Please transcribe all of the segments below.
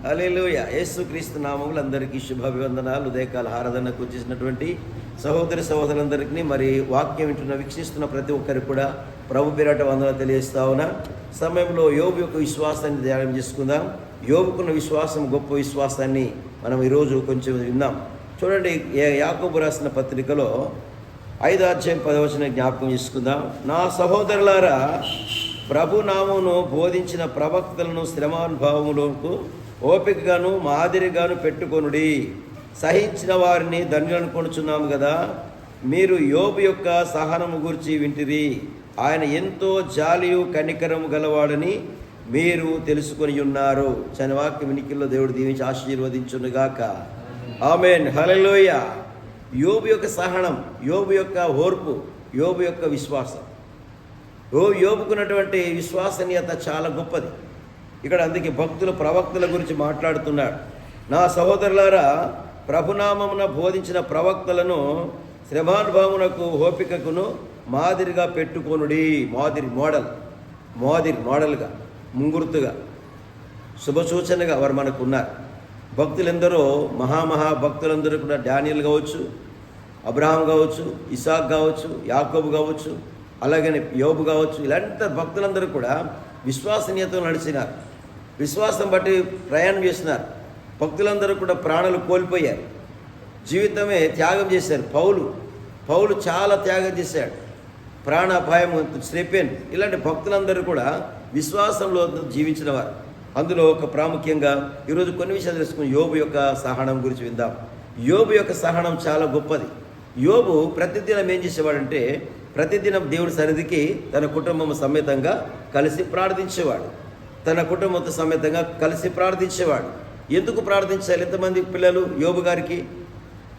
హల్లెలూయా. యేసుక్రీస్తు నామములు అందరికీ శుభాభివందనాలు. ఉదయకాల ఆరాధనకు వచ్చేసినటువంటి సహోదరులందరికీ, మరి వాక్యం వింటున్న వీక్షిస్తున్న ప్రతి ఒక్కరికి కూడా ప్రభు పేరట వందనాలు తెలియజేస్తా ఉన్నా. సమయంలో యోబు యొక్క విశ్వాసాన్ని ధ్యానం చేసుకుందాం. యోబుకున్న విశ్వాసం గొప్ప విశ్వాసాన్ని మనం ఈరోజు కొంచెం విందాం. చూడండి, యాకోబు రాసిన పత్రికలో 5వ అధ్యాయం 10వ వచనం జ్ఞాపకం చేసుకుందాం. నా సహోదరులారా, ప్రభు నామమును బోధించిన ప్రవక్తలను శ్రమానుభవములకు ఓపికగాను మాదిరిగాను పెట్టుకొనుడి. సహించిన వారిని ధన్యులను కొనుచున్నాము కదా. మీరు యోబు యొక్క సహనము గురించి వింటిరి. ఆయన ఎంతో జాలియు కనికరము గలవాడని మీరు తెలుసుకొని ఉన్నారు. చనివాక్య వినికిల్లో దేవుడు దీవించి ఆశీర్వదించునుగాక. ఆమేన్. హల్లెలూయా. యోబు యొక్క సహనం, యోబు యొక్క ఓర్పు, యోబు యొక్క విశ్వాసం, యోబుకున్నటువంటి విశ్వసనీయత చాలా గొప్పది. ఇక్కడ అందుకే భక్తులు ప్రవక్తల గురించి మాట్లాడుతున్నాడు. నా సహోదరులారా, ప్రభునామమున బోధించిన ప్రవక్తలను శ్రమానుభవమునకు ఓపికకును మాదిరిగా పెట్టుకొనుడి. మోడల్గా, ముంగుర్తుగా, శుభసూచనగా వారు మనకు ఉన్నారు. భక్తులందరూ భక్తులందరూ కూడా డానియల్ కావచ్చు, అబ్రహాం కావచ్చు, ఇసాక్ కావచ్చు, యాకోబు కావచ్చు, అలాగనే యోబు కావచ్చు, ఇలాంటి భక్తులందరూ కూడా విశ్వసనీయతతో నడిచినారు. విశ్వాసం బట్టి ప్రయాణం చేసినారు. భక్తులందరూ కూడా ప్రాణాలు కోల్పోయారు, జీవితమే త్యాగం చేశారు. పౌలు చాలా త్యాగం చేశాడు, ప్రాణాపాయం, శ్రేపెన్. ఇలాంటి భక్తులందరూ కూడా విశ్వాసంలో జీవించిన వారు. అందులో ఒక ప్రాముఖ్యంగా ఈరోజు కొన్ని విషయాలు తెలుసుకుని యోబు యొక్క సహనం గురించి విందాం. యోబు యొక్క సహనం చాలా గొప్పది. యోబు ప్రతిదినం ఏం చేసేవాడంటే, ప్రతిదినం దేవుడి సన్నిధికి తన కుటుంబం సమేతంగా కలిసి ప్రార్థించేవాడు. తన కుటుంబంతో సమేతంగా కలిసి ప్రార్థించేవాడు. ఎందుకు ప్రార్థించాలి? ఎంతమంది పిల్లలు యోబు గారికి?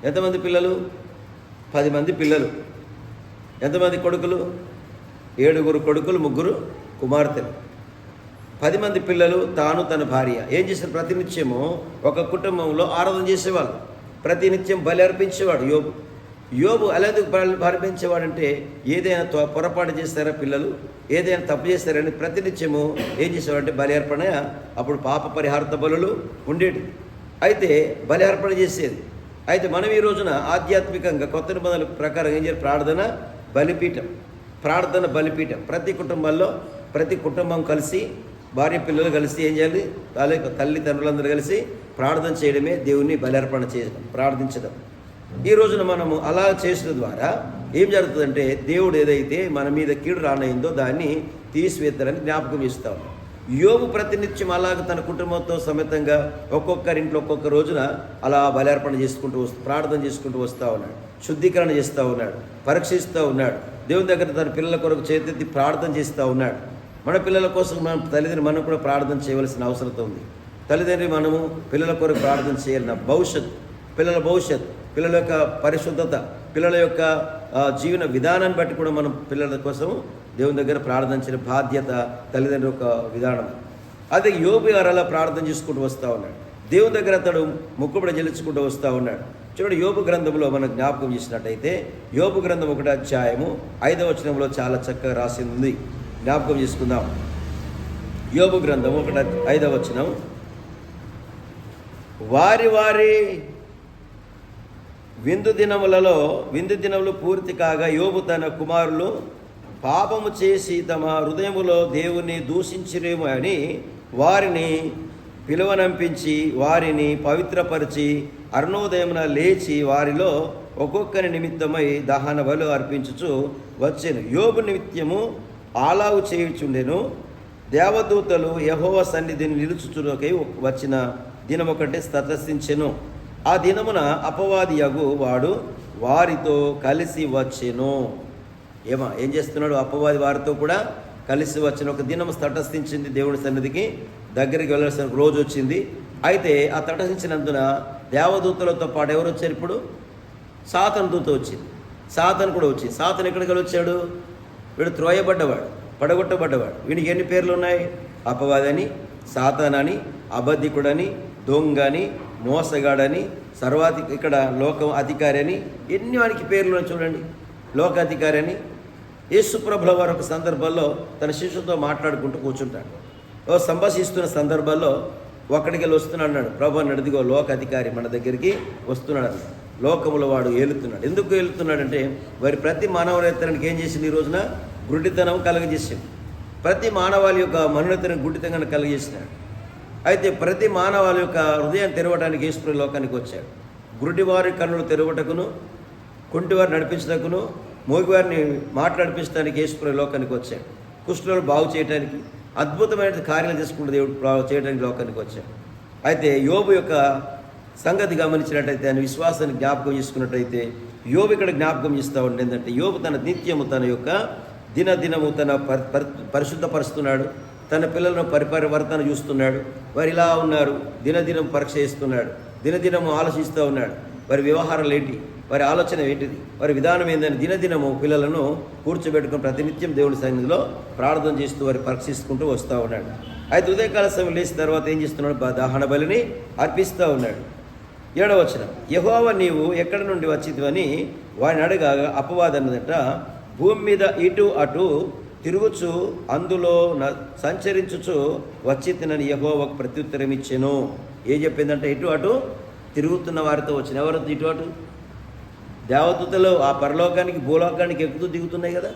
ఎంతమంది పిల్లలు? 10 మంది పిల్లలు. ఎంతమంది కొడుకులు? 7 కొడుకులు, 3 కుమార్తెలు. 10 మంది పిల్లలు, తాను తన భార్య. ఏం చేశారు? ప్రతినిత్యము ఒక కుటుంబంలో ఆరాధన చేసేవాళ్ళు. ప్రతినిత్యం బలి అర్పించేవాడు యోబు. అలాంటి బలి అర్పించేవాడంటే ఏదైనా పొరపాటు చేస్తారా పిల్లలు, ఏదైనా తప్పు చేస్తారని ప్రతినిత్యము ఏం చేసేవాడంటే బలి అర్పణ. అప్పుడు పాప పరిహారత బలులు ఉండేవి. అయితే బలి అర్పణ చేసేది. అయితే మనం ఈ రోజున ఆధ్యాత్మికంగా కొత్త నిబంధనల ప్రకారం ఏం చేయాలి? ప్రార్థన బలిపీఠం. ప్రతి కుటుంబం కలిసి, భార్య పిల్లలు కలిసి ఏం చేయాలి? తల్లిదండ్రులందరూ కలిసి ప్రార్థన చేయడమే దేవుణ్ణి బలి అర్పణ చేయడం, ప్రార్థించడం. ఈ రోజున మనము అలా చేసిన ద్వారా ఏం జరుగుతుందంటే, దేవుడు ఏదైతే మన మీద కీడు రానయిందో దాన్ని తీసివేస్తారని జ్ఞాపకం చేస్తాం. యోబు ప్రతినిత్యం అలాగ తన కుటుంబంతో సమేతంగా ఒక్కొక్కరింట్లో ఒక్కొక్క రోజున అలా బలి అర్పణ ప్రార్థన చేసుకుంటూ వస్తూ ఉన్నాడు. శుద్ధీకరణ చేస్తూ ఉన్నాడు, పరీక్షిస్తూ ఉన్నాడు. దేవుని దగ్గర తన పిల్లల కొరకు చేతెత్తి ప్రార్థన చేస్తూ ఉన్నాడు. మన పిల్లల కోసం తల్లిదండ్రులు మనం కూడా ప్రార్థన చేయవలసిన అవసరం ఉంది. తల్లిదండ్రులు మనము పిల్లల కొరకు ప్రార్థన చేయాలి. పిల్లల భవిష్యత్, పిల్లల యొక్క పరిశుద్ధత, పిల్లల యొక్క జీవన విధానాన్ని బట్టి కూడా మనం పిల్లల కోసం దేవుని దగ్గర ప్రార్థన చేయడం బాధ్యత తల్లిదండ్రుల యొక్క విధానం. అదే యోబు గారు అలా ప్రార్థన చేసుకుంటూ వస్తూ ఉన్నాడు. దేవుని దగ్గర అతడు మొక్కుబడి చెల్లించుకుంటూ వస్తూ ఉన్నాడు. చూడండి, యోబు గ్రంథంలో మనం జ్ఞాపకం చేసినట్టయితే యోబు గ్రంథం 1వ అధ్యాయము 5వ వచనంలో చాలా చక్కగా రాసి ఉంది. జ్ఞాపకం చేసుకుందాం. యోబు గ్రంథం 5వ వచనం, వారి విందు దినములు పూర్తి కాగా యోబు తన కుమారులు పాపము చేసి తమ హృదయములో దేవుని దూషించిరేమో అని వారిని పిలువనంపించి వారిని పవిత్రపరిచి అరుణోదయమున లేచి వారిలో ఒక్కొక్కరి నిమిత్తమై దహన బలు అర్పించుచు వచ్చెను. యోబు నిమిత్తము ఆలావు చేయుచుండెను. దేవదూతలు యెహోవా సన్నిధిని నిలుచుచునకై వచ్చిన దినమొకటి తటస్థించెను. ఆ దినమున అపవాది యగు వాడు వారితో కలిసి వచ్చెను. ఏం చేస్తున్నాడు? అపవాది వారితో కూడా కలిసి వచ్చిన ఒక దినం తటస్థించింది. దేవుడి సన్నిధికి దగ్గరికి వెళ్ళాల్సిన రోజు వచ్చింది. అయితే ఆ తటస్థించినందున దేవదూతలతో పాటు ఎవరు వచ్చారు? ఇప్పుడు సాతాను దూత వచ్చింది. సాతాను కూడా వచ్చింది. సాతాను ఎక్కడికి వచ్చాడు? వీడు త్రోయబడ్డవాడు, పడగొట్టబడ్డవాడు. వీడికి ఎన్ని పేర్లు ఉన్నాయి? అపవాదని, సాతానని, అబద్ధికుడని, దొంగని, మోసగాడని, ఇక్కడ లోకం అధికారి అని, ఎన్ని వానికి పేర్లు చూడండి. లోకాధికారి అని. యేసుప్రభుల వారు ఒక సందర్భంలో తన శిష్యులతో మాట్లాడుకుంటూ కూర్చుంటాడు. సంభాషిస్తున్న సందర్భంలో ఒక్కడికి వెళ్ళి వస్తున్నాడు అన్నాడు. ప్రభు అన్నాడు, ఇదిగో లోక అధికారి మన దగ్గరికి వస్తున్నాడు అన్నాడు. లోకములో వాడు ఏలుతున్నాడు. ఎందుకు ఏలుతున్నాడంటే వారి ప్రతి మానవనేతరానికి ఏం చేసింది? ఈ రోజున గుడ్డితనం కలుగజేసింది. ప్రతి మానవాళి యొక్క మనోనేతరానికి గుడ్డితనాన్ని కలుగజేసినాడు. అయితే ప్రతి మానవాళి యొక్క హృదయం తెరవడానికి యేసు లోకానికి వచ్చాడు. గుడ్డివారి కన్నులు తెరవటకును, కుంటివారిని నడిపించటకును, మోగివారిని మాట్లాడిపించడానికి యేసు లోకానికి వచ్చాడు. కుష్ఠులను బాగు చేయడానికి, అద్భుతమైన కార్యాలు చేసుకుంటూ దేవుడు చేయడానికి లోకానికి వచ్చాడు. అయితే యోబు యొక్క సంగతి గమనించినట్టయితే, ఆయన విశ్వాసాన్ని జ్ఞాపకం చేసుకున్నట్టయితే, యోబు ఇక్కడ జ్ఞాపకం చేస్తూ ఉండే ఏంటంటే, యోబు తన నిత్యము తన యొక్క దినదినము తన పరిశుద్ధపరుస్తున్నాడు. తన పిల్లలను పరివర్తన చూస్తున్నాడు. వారు ఇలా ఉన్నారు, దినదినం పరీక్ష చేస్తున్నాడు. దినదినము ఆలోచిస్తూ ఉన్నాడు. వారి వ్యవహారాలు ఏంటి, వారి ఆలోచన ఏంటిది, వారి విధానం ఏందని దినదినము పిల్లలను కూర్చోబెట్టుకుని ప్రతినిత్యం దేవుడి సన్నిధిలో ప్రార్థన చేస్తూ వారి పరీక్షించుకుంటూ వస్తూ ఉన్నాడు. అయితే ఉదయకాల సమయం లేచిన తర్వాత ఏం చేస్తున్నాడు? దహన బలిని అర్పిస్తూ ఉన్నాడు. 7వ వచనం, యెహోవా నీవు ఎక్కడి నుండి వచ్చితివని వారిని అడగగా అపవాదన్నదట, భూమి మీద ఇటు అటు తిరుగుచు అందులో సంచరించుచు వచ్చి తినని యెహోవాకు ప్రత్యుత్తరం ఇచ్చెను. ఏం చెప్పిందంటే, ఇటు అటు తిరుగుతున్న వారితో వచ్చిన. ఎవరు ఇటు అటు? దేవదూతలు ఆ పరలోకానికి భూలోకానికి ఎక్కుతూ దిగుతున్నాయి కదా.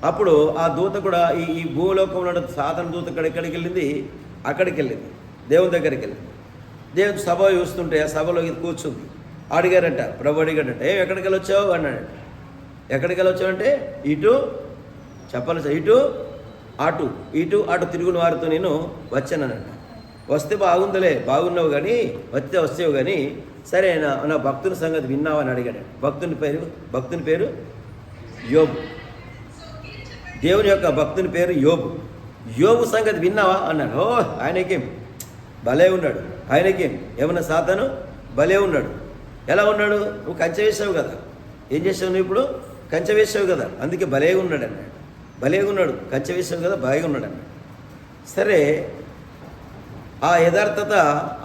అప్పుడు ఆ దూత కూడా ఈ భూలోకంలో సాధారణ దూత ఎక్కడికి వెళ్ళింది? అక్కడికి వెళ్ళింది, దేవుని దగ్గరికి వెళ్ళింది. దేవుని సభ చూస్తుంటే ఆ సభలో ఇది కూర్చుంది. అడిగారంట, ప్రభు అడిగాడంటే, ఎక్కడికి వెళ్ళి వచ్చావు అన్నాడు. ఎక్కడికి వెళ్ళి వచ్చావంటే, ఇటు చెప్పాలి, ఇటు అటు, ఇటు అటు తిరుగుని వారితో నేను వచ్చానంట. వస్తే బాగుందిలే, బాగున్నావు కానీ, వస్తేవు కానీ, సరే నా భక్తుని సంగతి విన్నావని అడిగాడు. భక్తుని పేరు యోబు. దేవుని యొక్క భక్తుని పేరు యోబు. యోబు సంగతి విన్నావా అన్నాడు. ఓ, ఆయనకేం భలే ఉన్నాడు, ఆయనకేం ఏమన్నా సాతాను భలే ఉన్నాడు. ఎలా ఉన్నాడు? నువ్వు కంచె వేసావు కదా, ఏం చేసావు నువ్వు? ఇప్పుడు కంచె వేసావు కదా, అందుకే భలేగా ఉన్నాడు అన్నాడు. భలేగా ఉన్నాడు, కంచె వేసావు కదా, బాగా ఉన్నాడు అన్నాడు. సరే, ఆ యథార్థత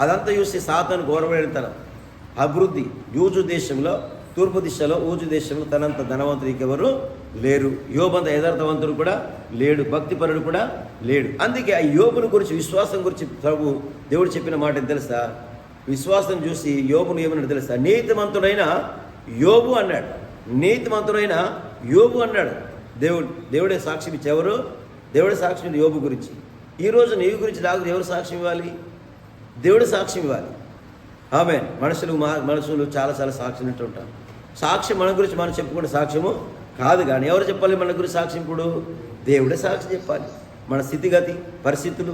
అదంతా చూసి సాతాను గౌరవడతాను. అభివృద్ధి యూజు దేశంలో, తూర్పు దిశలో ఊజు దేశంలో తనంత ధనవంతుడికి ఎవరు లేరు. యోబంత యథార్థవంతుడు కూడా లేడు, భక్తిపరుడు కూడా లేడు. అందుకే ఆ యోబుని గురించి, విశ్వాసం గురించి దేవుడు చెప్పిన మాట ఏం తెలుసా? విశ్వాసం చూసి యోబును ఏమన్నాడు తెలుసా? నీతిమంతుడైన యోబు అన్నాడు. నీతిమంతుడైన యోబు అన్నాడు. దేవుడే సాక్ష్యం ఇచ్చేవారు. దేవుడే సాక్ష్యం యోబు గురించి. ఈరోజు నీ గురించి నాకు ఎవరు సాక్ష్యం ఇవ్వాలి? దేవుడు సాక్ష్యం ఇవ్వాలి. ఆమేన్. మనుషులు చాలా సాక్ష్యం ఉంటారు. సాక్ష్యం మన గురించి మనం చెప్పుకునే సాక్ష్యము కాదు. కానీ ఎవరు చెప్పాలి మన గురించి సాక్ష్యం? ఇప్పుడు దేవుడే సాక్ష్యం చెప్పాలి. మన స్థితిగతి, పరిస్థితులు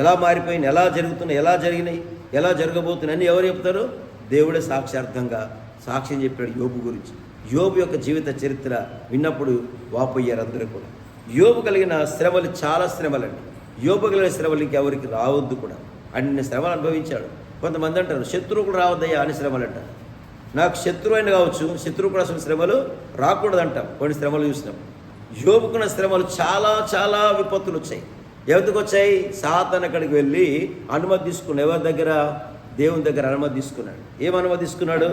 ఎలా మారిపోయినాయి, ఎలా జరుగుతున్నాయి, ఎలా జరిగినాయి, ఎలా జరగబోతున్నాయి అని ఎవరు చెప్తారు? దేవుడే సాక్ష్యార్థంగా సాక్ష్యం చెప్పాడు యోబు గురించి. యోబు యొక్క జీవిత చరిత్ర విన్నప్పుడు వాపోయారు అందరూ కూడా. యోబు కలిగిన శ్రమలు చాలా శ్రమలండి. యోబు కలిగిన శ్రమలు ఇంకెవరికి రావద్దు కూడా. అన్ని శ్రమలు అనుభవించాడు. కొంతమంది అంటారు, శత్రువు కూడా రావద్దయ్యా అని శ్రమలు అంటారు. నాకు శత్రువు అయిన కావచ్చు, శత్రువు కూడా అసలు శ్రమలు రాకూడదంటాం. కొన్ని శ్రమలు చూసినాం. యోబుకున్న శ్రమలు చాలా విపత్తులు వచ్చాయి. ఎవరికి వచ్చాయి? సాతాను అక్కడికి వెళ్ళి అనుమతి తీసుకున్నాడు. ఎవరి దగ్గర? దేవుని దగ్గర అనుమతి తీసుకున్నాడు. ఏమనుమతి తీసుకున్నాడు?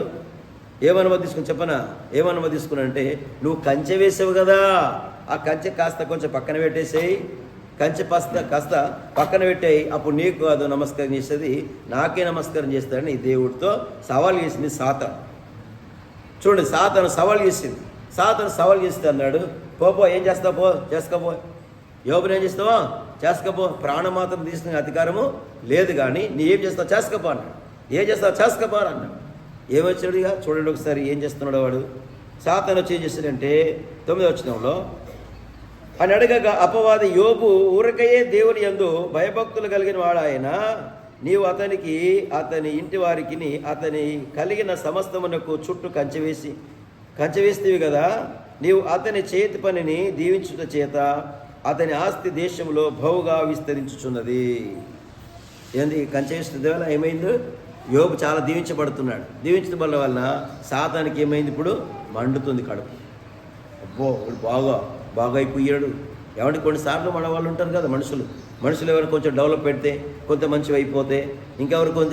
చెప్పనా? ఏమనుమతి తీసుకున్నాడు అంటే, నువ్వు కంచె వేసావు కదా, ఆ కంచె కాస్త కొంచెం పక్కన పెట్టేసేయి, కంచె కాస్త పక్కన పెట్టాయి, అప్పుడు నీకు అది నమస్కారం చేసేది, నాకే నమస్కారం చేస్తాడని ఈ దేవుడితో సవాల్ చేసింది సాతాను. చూడండి, సాతాను సవాల్ చేసింది. సాతాను సవాల్ చేస్తే అన్నాడు, పో ఏం చేస్తావు, పో చేసుకపో. యోబుని ఏం చేస్తావా? చేసుకపో. ప్రాణం మాత్రం తీసుకునే అధికారము లేదు, కానీ నీ ఏం చేస్తావు? చేసుకపో అన్నాడు. ఏం చేస్తావు? చేసుకపో అన్నాడు. ఏమొచ్చాడు? ఇక చూడండి ఒకసారి ఏం చేస్తున్నాడు వాడు. సాతాను వచ్చి ఏం చేస్తాడంటే 9వ వచనంలో, అని అడగగా అపవాది, యోబు ఊరకయే దేవుని యందు భయభక్తులు కలిగిన వాడు ఆయన, నీవు అతనికి, అతని ఇంటి వారికి, అతని కలిగిన సమస్తమునకు చుట్టూ కంచె వేస్తేవి కదా, నీవు అతని చేతి పనిని దీవించుట చేత అతని ఆస్తి దేశంలో బహుగా విస్తరించుచున్నది. ఏంది? కంచె వేస్తుంది వల్ల ఏమైంది? యోబు చాలా దీవించబడుతున్నాడు. దీవించడం వలన సాతానికి ఏమైంది? ఇప్పుడు మండుతుంది కడుపు. అబ్బో, ఇప్పుడు బాగా అయిపోయాడు. ఏమంటే కొన్నిసార్లు మన వాళ్ళు ఉంటారు కదా, మనుషులు ఎవరు కొంచెం డెవలప్ పెడితే, కొంత మంచివి అయిపోతే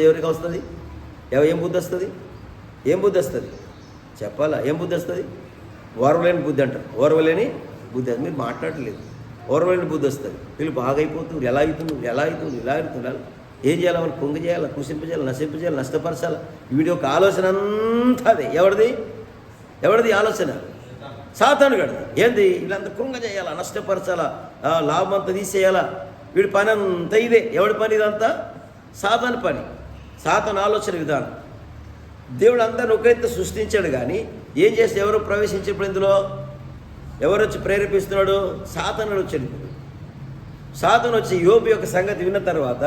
ఎవరికి వస్తుంది? ఏం బుద్ధి వస్తుంది? చెప్పాలా? ఏం బుద్ధి వస్తుంది? ఓర్వలేని బుద్ధి అంటారు. ఓర్వలేని బుద్ధి అది మీరు మాట్లాడలేదు. ఓర్వలేని బుద్ధి వస్తుంది. వీళ్ళు బాగా అయిపోతున్నారు, ఎలా అవుతున్నారు ఏం చేయాలి? వాళ్ళు కుంగ చేయాలి, కుసింపజేయాలి, నశింపజేయాలి, నష్టపరచాలి. వీడి యొక్క ఆలోచన అంతా అదే. ఎవరిది ఆలోచన? సాతానుగాడిది. ఏంది? వీళ్ళంతా కృంగ చేయాలా, నష్టపరచాలా, లాభం అంతా తీసేయాలా. వీడి పని అంతా ఇదే. ఎవడి పని ఇదంతా? సాతాను పని, సాతాను ఆలోచన విధానం. దేవుడు అందరిని ఒకే సృష్టించాడు, కానీ ఏం చేస్తే ఎవరు ప్రవేశించినప్పుడు ఇందులో ఎవరు వచ్చి ప్రేరేపిస్తున్నాడు? సాతానుడు వచ్చాడు. సాతాను వచ్చి యోబు యొక్క సంగతి విన్న తర్వాత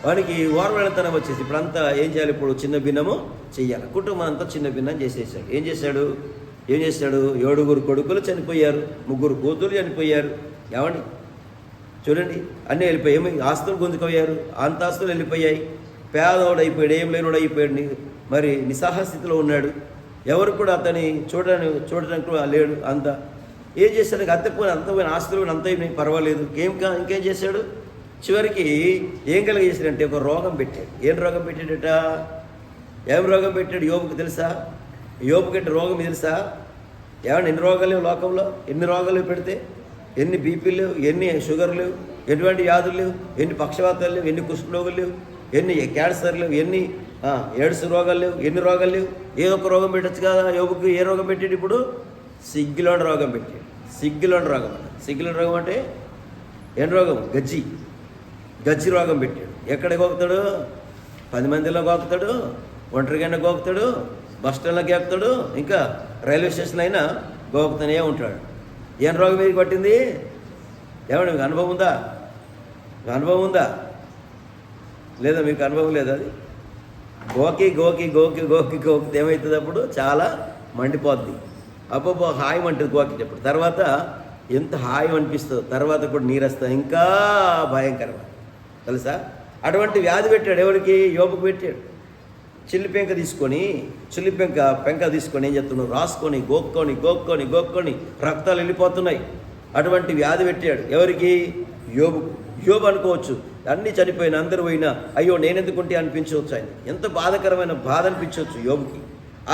వానికి ఓర్వెళతనం వచ్చేసి ఇప్పుడు అంతా ఏం చేయాలి? ఇప్పుడు చిన్న భిన్నము చెయ్యాలి. కుటుంబం అంతా చిన్న భిన్నం చేసేసాడు. ఏం చేశాడు? 7 కొడుకులు చనిపోయారు, 3 కూతురు చనిపోయారు. ఏమండి చూడండి, అన్నీ వెళ్ళిపోయాయి. ఏమి ఆస్తులు గుంజుకోయారు, అంత ఆస్తులు వెళ్ళిపోయాయి. పేదవాడు అయిపోయాడు, ఏం లేనివాడు అయిపోయాడు, మరి నిస్సహాయ స్థితిలో ఉన్నాడు. ఎవరు కూడా అతని చూడడానికి లేడు. అంతా ఏం చేశాడు? అంతపోయిన ఆస్తులు అంత పర్వాలేదు. ఇంకేం చేశాడు? చివరికి ఏం కలిగేసాడంటే ఒక రోగం పెట్టాడు. ఏం రోగం పెట్టాడట? ఏం రోగం పెట్టాడు? యోబుకి తెలుసా? యోబుకి రోగం తెలుసా? ఏమన్నా ఎన్ని రోగాలు లేవు లోకంలో? ఎన్ని రోగాలు పెడితే ఎన్ని బీపీలు లేవు, ఎన్ని షుగర్ లేవు, ఎటువంటి వ్యాధులు లేవు, ఎన్ని పక్షవాతాలు లేవు, ఎన్ని కుష్ఠరోగులు లేవు, ఎన్ని క్యాన్సర్ లేవు, ఎన్ని ఎయిడ్స్ రోగాలు లేవు, ఎన్ని రోగాలు లేవు. ఏదో ఒక రోగం పెట్టచ్చు కదా. యోబుకి ఏ రోగం పెట్టాడు? ఇప్పుడు సిగ్గులోని రోగం పెట్టాడు. సిగ్గులోని రోగం అంటే ఏం రోగం? గజ్జి రోగం పెట్టాడు. ఎక్కడ గోకుతాడు? 10 మందిలో గోకుతాడు, ఒంటరిగానే గోకుతాడు, బస్ స్టాండ్లో గేపుతాడు, ఇంకా రైల్వే స్టేషన్ అయినా గోకుతూనే ఉంటాడు. ఏం రోగం మీకు పట్టింది? ఏమండి మీకు అనుభవం ఉందా? లేదా మీకు అనుభవం లేదా? అది గోకి ఏమవుతుంది? అప్పుడు చాలా మండిపోద్ది. అబ్బో హాయి అంటుంది గోకిటప్పుడు. తర్వాత ఎంత హాయి అనిపిస్తుందో, తర్వాత కూడా నీరస్తుంది, ఇంకా భయంకరమైన తెలుసా. అటువంటి వ్యాధి పెట్టాడు. ఎవరికి? యోబుకు పెట్టాడు. చిల్లి పెంక తీసుకొని ఏం చెప్తున్నాడు? రాసుకొని గోక్కొని రక్తాలు వెళ్ళిపోతున్నాయి. అటువంటి వ్యాధి పెట్టాడు. ఎవరికి? యోబు అనుకోవచ్చు, అన్నీ చనిపోయిన అందరూ పోయినా అయ్యో నేనెందుకుంటే అనిపించవచ్చు. ఆయన ఎంత బాధకరమైన బాధ అనిపించవచ్చు యోబుకి.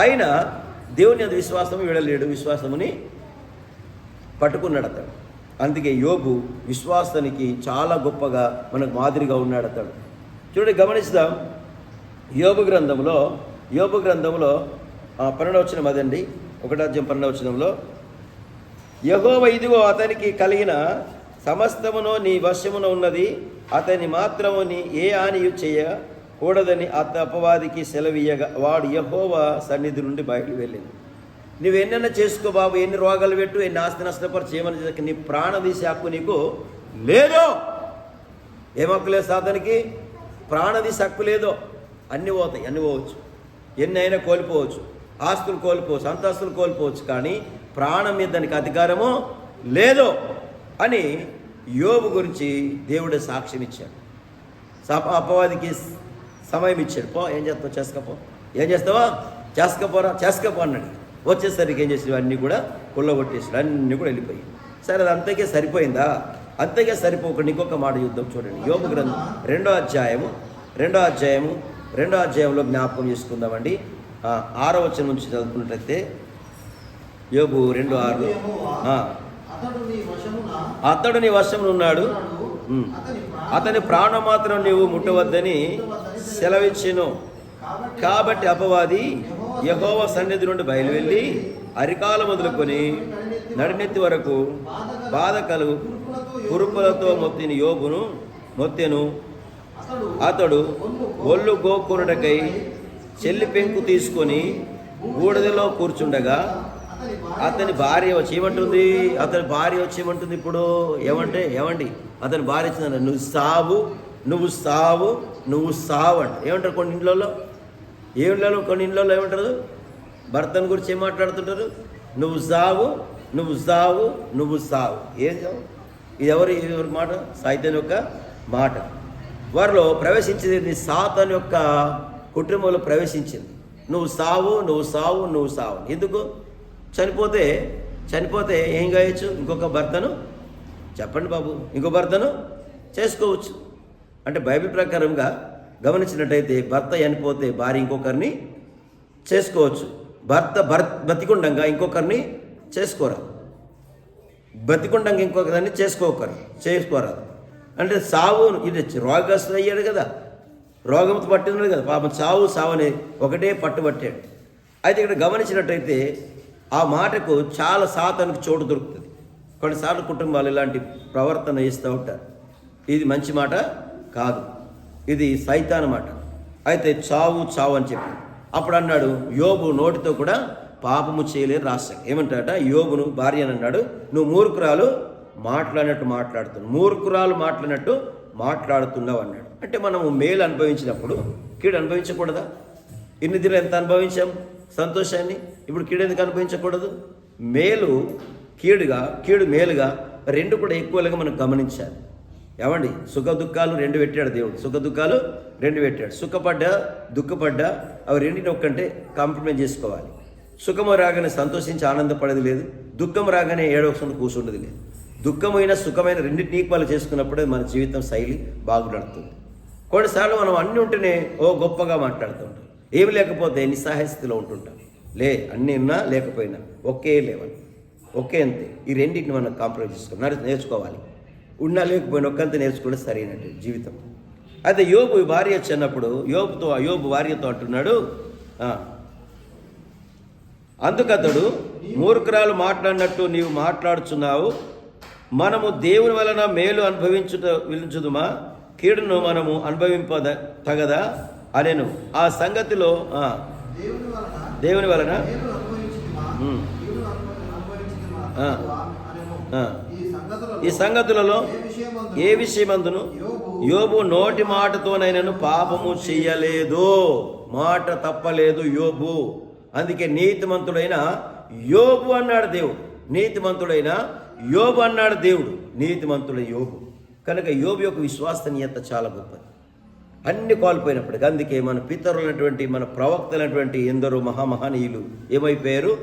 ఆయన దేవుని అది విశ్వాసం వీడలేడు, విశ్వాసముని పట్టుకున్నాడు అతడు. అందుకే యోబు విశ్వాసానికి చాలా గొప్పగా మనకు మాదిరిగా ఉన్నాడు అతడు. చూడండి, గమనిస్తాం. యోబు గ్రంథంలో 12వ వచనం అదండి, 1:12వ వచనంలో, యెహోవా ఇదిగో అతనికి కలిగిన సమస్తమును నీ వశమున ఉన్నది, అతని మాత్రము నీ ఏ హానియు చేయకూడదని అపవాదికి సెలవీయగా వాడు యెహోవా సన్నిధి నుండి బయటకు వెళ్ళింది. నువ్వెన్నైనా చేసుకో బాబు, ఎన్ని రోగాలు పెట్టు, ఎన్ని ఆస్తి నష్టపరిచి ఏమని నీ ప్రాణం తీసే హక్కు నీకు లేదు. ఏం హక్కు లేదు సాతానికి? ప్రాణం తీసే హక్కు లేదో. అన్నీ పోవచ్చు, ఎన్ని అయినా కోల్పోవచ్చు, ఆస్తులు కోల్పోవచ్చు, అంతస్తులు కోల్పోవచ్చు, కానీ ప్రాణం మీద దానికి అధికారము లేదు అని యోబు గురించి దేవుడే సాక్ష్యం ఇచ్చాడు. అపవాదికి సమయం ఇచ్చాడు. ఏం చేస్తావు? ఏం చేస్తావా? చేసుకపో అన్నాడు. వచ్చేసరికి ఏం చేసి అన్నీ కూడా కొల్లగొట్టేసాడు, అన్నీ కూడా వెళ్ళిపోయి. సరే, అది అంతకే సరిపోయిందా? అంతకే సరిపోకుండా ఇంకొక మాట చూద్దాం. చూడండి, యోబు గ్రంథం 2వ అధ్యాయంలో జ్ఞాపకం చేసుకుందామండి. 6వ వచనం నుంచి చదువుకున్నట్లయితే యోబు 2:6, అతడు నీ వశమున ఉన్నాడు, అతని ప్రాణం మాత్రం నీవు ముట్టవద్దని సెలవిచ్చెను. కాబట్టి అపవాది యెహోవా సన్నిధి నుండి బయలువెళ్ళి అరికాల మొదలుకొని నడినెత్తి వరకు బాధ కలుగు కురుపులతో మొత్తెను. అతడు ఒళ్ళు గోక్కునుటకై చెల్లి పెంకు తీసుకొని బూడిదలో కూర్చుండగా అతని భార్య వచ్చి ఏమంటుంది? ఇప్పుడు ఏమండి అతని భార్య వచ్చిందంట, నువ్వు సావు అంట. ఏమంటారు కొన్ని ఇళ్ళలో? ఏమంటారు? భర్తను గురించి ఏం మాట్లాడుతుంటారు? నువ్వు సావు. ఏం చావు? ఇది ఎవరి మాట? సైతాన్ యొక్క మాట. వారిలో ప్రవేశించింది సాతాను యొక్క కుటుంబంలో ప్రవేశించింది. నువ్వు సావు. ఎందుకు? చనిపోతే ఏం కాయచ్చు? ఇంకొక భర్తను, చెప్పండి బాబు, ఇంకో భర్తను చేసుకోవచ్చు. అంటే బైబిల్ ప్రకారంగా గమనించినట్టయితే భర్త చనిపోతే భార్య ఇంకొకరిని చేసుకోవచ్చు. భర్త బతికుండంగా ఇంకొకరిని చేసుకోరాదు. చేసుకోరాదు. అంటే సావు, ఇది రోగగ్రస్తుడు అయ్యాడు కదా, రోగంతో పట్టినాడు కదా పాపం, సావని ఒకటే పట్టుబట్టాడు. అయితే ఇక్కడ గమనించినట్టయితే ఆ మాటకు చాలా సాతానికి చోటు దొరుకుతుంది. కొన్నిసార్లు కుటుంబాలు ఇలాంటి ప్రవర్తన ఇస్తూ ఉంటారు. ఇది మంచి మాట కాదు, ఇది సైతాన్ మాట. అయితే చావు అని చెప్పి అప్పుడు అన్నాడు, యోబు నోటితో కూడా పాపము చేయలేని రాశాడు. ఏమంటాడట, యోబును భార్య అని అన్నాడు, నువ్వు మూర్ఖురాలు మాట్లాడుతున్నావు అన్నాడు. అంటే మనము మేలు అనుభవించినప్పుడు కీడు అనుభవించకూడదా? ఇన్ని దినాలు ఎంత అనుభవించాం సంతోషాన్ని, ఇప్పుడు కీడు ఎందుకు అనుభవించకూడదు? మేలు కీడు మేలుగా రెండు కూడా ఎక్కువగా మనం గమనించాలి. ఏమండి, సుఖ దుఃఖాలు రెండు పెట్టాడు దేవుడు, సుఖ దుఃఖాలు రెండు పెట్టాడు. సుఖపడ్డా దుఃఖపడ్డా అవి రెండింటిని ఒక్కంటే కాంప్రమైజ్ చేసుకోవాలి. సుఖము రాగానే సంతోషించి ఆనందపడేది లేదు, దుఃఖం రాగానే ఏడవకుండా కూర్చుండేది లేదు. దుఃఖమైన సుఖమైన రెండింటిని ఈక్వల్ చేసుకున్నప్పుడే మన జీవితం శైలి బాగుపడుతుంది. కొన్నిసార్లు మనం అన్నీ ఉంటేనే గొప్పగా మాట్లాడుతూ ఉంటాం, ఏమి లేకపోతే నిస్సహాయ స్థితిలో ఉంటుంటాం. అన్నీ ఉన్నా లేకపోయినా ఒకే అంతే. ఈ రెండింటిని మనం కాంప్రమైజ్ చేసుకోవాలి, నేర్చుకోవాలి. ఉన్నా లేకపోయినా ఒక్కంతా నేర్చుకుంటే సరైనట్టు జీవితం. అయితే యోబు భార్య చిన్నప్పుడు యోబు భార్యతో అంటున్నాడు, అందుకతడు మూర్ఖురాలు మాట్లాడినట్టు నీవు మాట్లాడుచున్నావు, మనము దేవుని వలన మేలు అనుభవించుదుమా, కీడును మనము తగదా అనేను. ఆ సంగతిలో దేవుని వలన ఈ సంగతులలో ఏ విషయమందును యోబు నోటి మాటతోనైనను పాపము చెయ్యలేదు, మాట తప్పలేదు యోబు. అందుకే నీతిమంతుడైన యోబు అన్నాడు దేవుడు, నీతిమంతుడైన యోబు అన్నాడు దేవుడు, నీతిమంతుడైన యోబు. కనుక యోబు యొక్క విశ్వసనీయత చాలా గొప్పది, అన్ని కోల్పోయినప్పటికీ. అందుకే మన పితరులైనటువంటి మన ప్రవక్తలైనటువంటి ఎందరో మహామహనీయులు ఏమైపోయారు,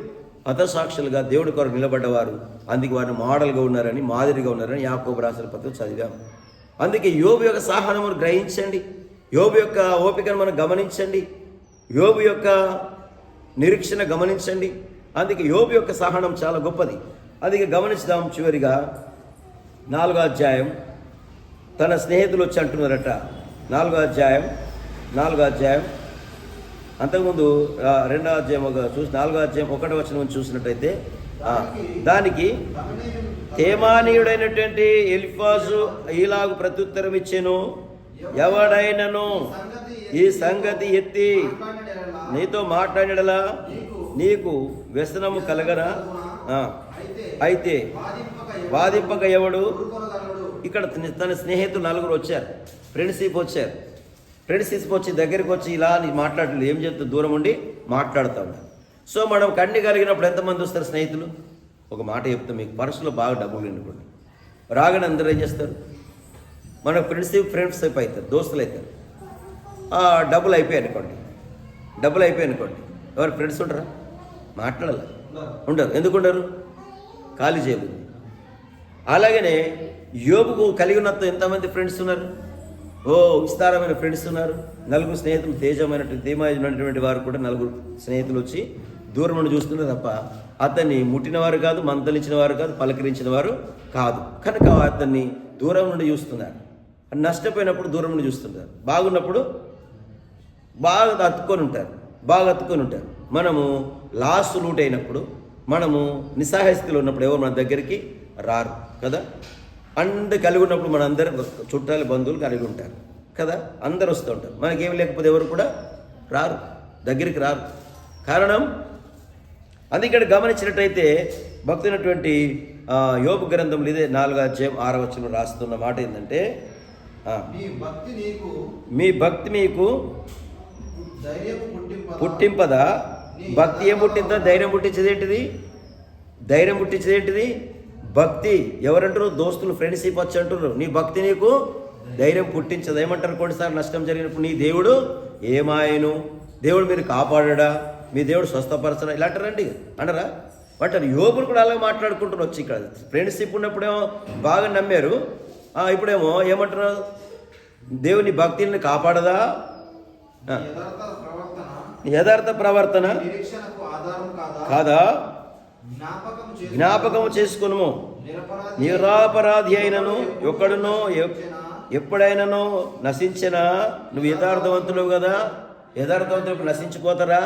హతసాక్షులుగా దేవుడి కొరకు నిలబడ్డవారు. అందుకే వారిని మోడల్గా ఉన్నారని, మాదిరిగా ఉన్నారని యాకోబు రాసిన పత్రిక చదివాం. అందుకే యోబు యొక్క సహనమును గ్రహించండి, యోబు యొక్క ఓపికను మనం గమనించండి, యోబు యొక్క నిరీక్షణ గమనించండి. అందుకే యోబు యొక్క సహనం చాలా గొప్పది. అందుకే గమనించుదాం. చివరిగా 4వ అధ్యాయం, తన స్నేహితులు వచ్చి అంటున్నారట, 4వ అధ్యాయం అంతకుముందు 2వ అధ్యాయం 4వ అధ్యాయం 1వ వచనం చూసినట్టయితే, దానికి తేమానీయుడైనటువంటి ఎలిఫాజు ఇలాగు ప్రత్యుత్తరం ఇచ్చెను, ఎవడైనను ఈ సంగతి ఎత్తి నీతో మాట్లాడేలా నీకు వ్యసనము కలగరా, అయితే వాదింపక ఎవడు. ఇక్కడ తన స్నేహితులు 4 వచ్చారు, ఫ్రెండ్షిప్ వచ్చి దగ్గరికి వచ్చి ఇలా మాట్లాడలేదు, ఏం చెప్తే దూరం ఉండి మాట్లాడుతూ ఉంటారు. సో మనం కండి కలిగినప్పుడు ఎంతమంది వస్తారు స్నేహితులు? ఒక మాట చెప్తాం, మీకు పర్సులో బాగా డబ్బులు నిండుకోండి, రాగానే అందరూ ఏం చేస్తారు, మన ఫ్రెండ్షిప్ అవుతారు, దోస్తులు అవుతారు. డబ్బులు అయిపోయాయి అనుకోండి, ఎవరు ఫ్రెండ్స్ ఉండరా? మాట్లాడాలి, ఉండరు. ఎందుకు ఉండరు? ఖాళీ చేయదు. అలాగనే యోబుకు కలిగి ఉన్నంత ఎంతమంది ఫ్రెండ్స్ ఉన్నారు? విస్తారమైన ఫ్రెండ్స్ ఉన్నారు. 4 స్నేహితులు, తేజమైనటువంటి వారు కూడా 4 స్నేహితులు వచ్చి దూరం నుండి చూస్తున్నారు తప్ప అతన్ని ముట్టినవారు కాదు, మందలించిన వారు కాదు, పలకరించిన వారు కాదు. కనుక అతన్ని దూరం నుండి చూస్తున్నారు. నష్టపోయినప్పుడు దూరం నుండి చూస్తున్నారు, బాగున్నప్పుడు బాగా అతుక్కొని ఉంటారు. మనము లాస్ట్ లూట్ అయినప్పుడు, మనము నిస్సహాయ స్థితిలో ఉన్నప్పుడు ఎవరు మన దగ్గరికి రారు కదా. కలిగి ఉన్నప్పుడు మన అందరూ చుట్టాలు, బంధువులు కలిగి ఉంటారు కదా, అందరు వస్తూ ఉంటారు. మనకేమి లేకపోతే ఎవరు కూడా దగ్గరికి రారు. కారణం అది ఇక్కడ గమనించినట్టయితే భక్తునటువంటి యోబు గ్రంథంలో ఇదే 4వ అధ్యాయం 6వ వచనం రాస్తున్న మాట ఏంటంటే, మీ భక్తి మీకు పుట్టింపదా. భక్తి ఏం పుట్టిందా? ధైర్యం పుట్టించేదేంటిది? భక్తి. ఎవరంటారు? దోస్తులు, ఫ్రెండ్షిప్ వచ్చి అంటారు, నీ భక్తి నీకు ధైర్యం పుట్టించదు. ఏమంటారు? కొన్నిసార్లు నష్టం జరిగినప్పుడు, నీ దేవుడు ఏమాయను, దేవుడు మీరు కాపాడా, మీ దేవుడు స్వస్థపరచడా, ఇలా అంటారా? అంటారు. యోబులు కూడా అలాగే మాట్లాడుకుంటారు వచ్చి. ఇక్కడ ఫ్రెండ్షిప్ ఉన్నప్పుడేమో బాగా నమ్మారు, ఇప్పుడేమో ఏమంటారు? దేవుని భక్తిని కాపాడదా, యథార్థ ప్రవర్తన కాదా, జ్ఞాపకము చేసుకును, నిరపరాధి అయినను ఒకడునో ఎప్పుడైనాను నశించినా నువ్వు యథార్థవంతుడు కదా, యథార్థవంతుడు నశించిపోతారా?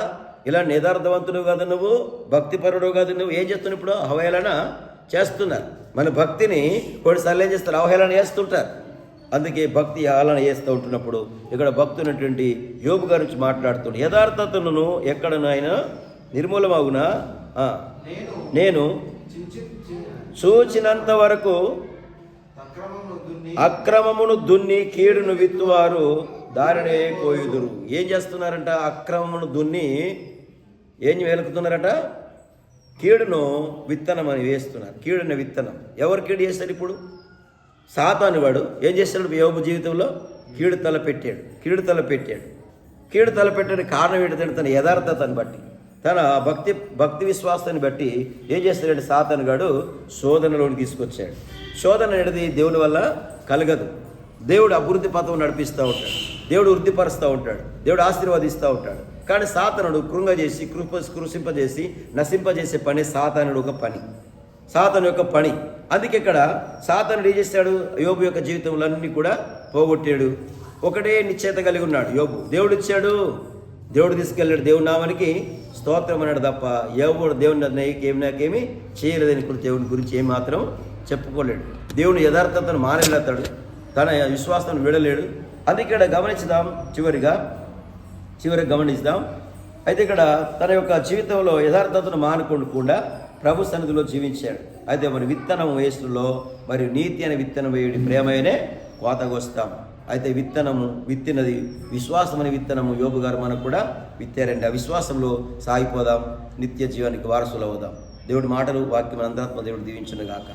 ఇలా యథార్థవంతుడు కదా, నువ్వు భక్తిపరుడు కదా, నువ్వు ఏం చేస్తున్నావు? ఇప్పుడు అవహేళన చేస్తున్నారు. మన భక్తిని కొన్నిసార్లు ఏం చేస్తారు? అవహేళన చేస్తుంటారు. అందుకే భక్తి ఆలన చేస్తూ ఉంటున్నప్పుడు ఇక్కడ భక్తున్నటువంటి యోబు గారి నుంచి మాట్లాడుతున్నాడు. యథార్థతను ఎక్కడనైనా నిర్మూలమగునా, నేను చూచినంత వరకు అక్రమమును దున్ని కీడును విత్తువారు దారినే కోయుదురు. ఏం చేస్తున్నారంట? అక్రమమును దున్ని ఏం వెలుకుతున్నారట? కీడును విత్తనం అని వేస్తున్నారు. కీడుని విత్తనం. ఎవరు కీడు చేస్తారు? ఇప్పుడు సాతాను వాడు ఏం చేస్తాడు? యోబు జీవితంలో కీడు తలపెట్టాడు. కీడు తలపెట్టడానికి కారణం ఏంటంటే తన యథార్థతను బట్టి, తన భక్తి విశ్వాసాన్ని బట్టి ఏం చేస్తాడంటే సాతాను గాడు శోధనలోకి తీసుకొచ్చాడు. శోధన అనేది దేవుని వల్ల కలగదు. దేవుడు అభివృద్ధి పథం నడిపిస్తూ ఉంటాడు, దేవుడు వృద్ధిపరుస్తూ ఉంటాడు, దేవుడు ఆశీర్వదిస్తూ ఉంటాడు. కానీ సాతానుడు కృంగజేసి కృషింపజేసి నశింపజేసే పని సాతానుడు యొక్క పని. అందుకే ఇక్కడ సాతానుడు ఏం చేశాడు? యోబు యొక్క జీవితంలో అన్నీ కూడా పోగొట్టాడు. ఒకటే నిశ్చయిత కలిగి ఉన్నాడు యోబు. దేవుడు ఇచ్చాడు, దేవుడు తీసుకెళ్ళాడు, దేవుడి నామానికి స్తోత్రం అన్నాడు తప్ప ఎవడు దేవుని నాకేమీ చేయలేదని దేవుని గురించి ఏమాత్రం చెప్పుకోలేడు. దేవుని యథార్థతను మానేలేతాడు, తన విశ్వాసాన్ని విడలేడు. అది ఇక్కడ గమనించుదాం. చివరిగా గమనిద్దాం. అయితే ఇక్కడ తన యొక్క జీవితంలో యథార్థతను మానుకోకుండా ప్రభు సన్నిధిలో జీవించాడు. అయితే మరి విత్తనం వేసులో మరి నీతి అనే విత్తనం వేయడి ప్రేమనే కోతకొస్తాం. అయితే విత్తినది విశ్వాసం అనే విత్తనము యోబు గారు మనకు కూడా విత్తారండి. ఆ విశ్వాసంలో సాగిపోదాం, నిత్య జీవానికి వారసులు అవుదాం. దేవుడి మాటలు వాక్యం అంతరాత్మ దేవుడు దీవించును గాక.